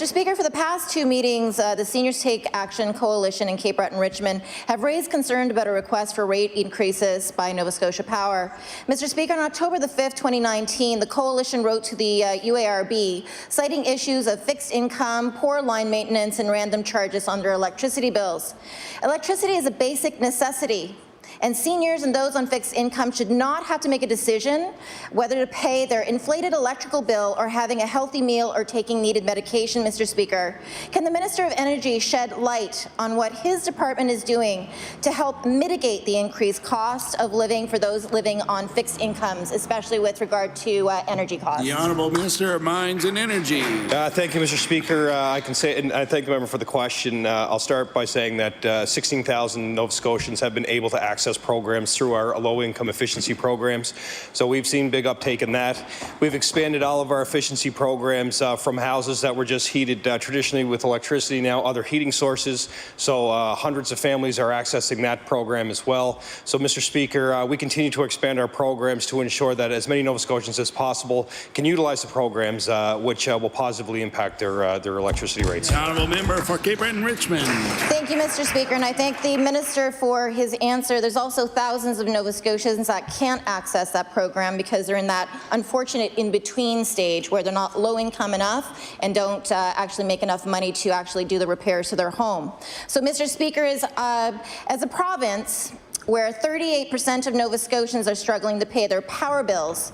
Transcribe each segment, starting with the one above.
Mr. Speaker, for the past two meetings, the Seniors Take Action Coalition in Cape Breton and Richmond have raised concern about a request for rate increases by Nova Scotia Power. Mr. Speaker, on October the 5th, 2019, the coalition wrote to the UARB, citing issues of fixed income, poor line maintenance, and random charges on their electricity bills. Electricity is a basic necessity, and seniors and those on fixed income should not have to make a decision whether to pay their inflated electrical bill or having a healthy meal or taking needed medication, Mr. Speaker. Can the Minister of Energy shed light on what his department is doing to help mitigate the increased cost of living for those living on fixed incomes, especially with regard to energy costs? The Honourable Minister of Mines and Energy. Thank you, Mr. Speaker. I can say, and I thank the member for the question. I'll start by saying that 16,000 Nova Scotians have been able to access programs through our low-income efficiency programs. So we've seen big uptake in that. We've expanded all of our efficiency programs from houses that were just heated traditionally with electricity, now other heating sources. So hundreds of families are accessing that program as well. So, Mr. Speaker, we continue to expand our programs to ensure that as many Nova Scotians as possible can utilize the programs which will positively impact their electricity rates. The Honourable Member for Cape Breton and Richmond. Thank you, Mr. Speaker, and I thank the Minister for his answer. There's also thousands of Nova Scotians that can't access that program because they're in that unfortunate in-between stage where they're not low-income enough and don't actually make enough money to actually do the repairs to their home. So, Mr. Speaker, as a province where 38% of Nova Scotians are struggling to pay their power bills,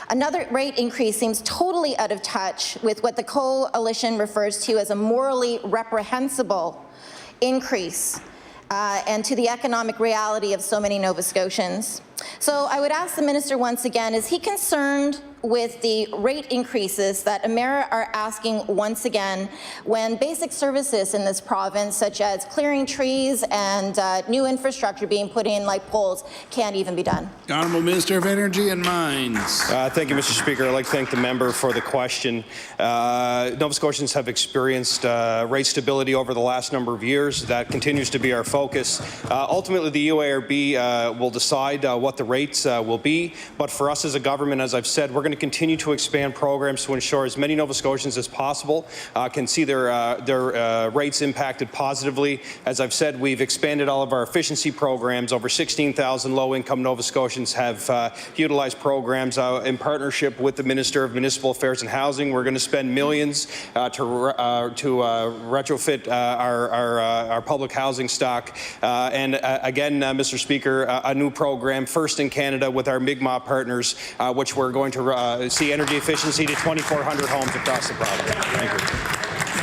another rate increase seems totally out of touch with what the coalition refers to as a morally reprehensible increase and to the economic reality of so many Nova Scotians. So I would ask the minister once again, is he concerned with the rate increases that Emera are asking once again when basic services in this province, such as clearing trees and new infrastructure being put in like poles, can't even be done? The Honourable Minister of Energy and Mines. Thank you, Mr. Speaker. I'd like to thank the member for the question. Nova Scotians have experienced rate stability over the last number of years. That continues to be our focus. Ultimately, the UARB will decide what the rates will be, but for us as a government, as I've said, we're going to continue to expand programs to ensure as many Nova Scotians as possible can see their rates impacted positively. As I've said, we've expanded all of our efficiency programs. Over 16,000 low-income Nova Scotians have utilized programs in partnership with the Minister of Municipal Affairs and Housing. We're going to spend millions to retrofit our public housing stock. And again, Mr. Speaker, a new program, first in Canada with our Mi'kmaq partners, which we're going to see energy efficiency to 2,400 homes across the province. Thank you.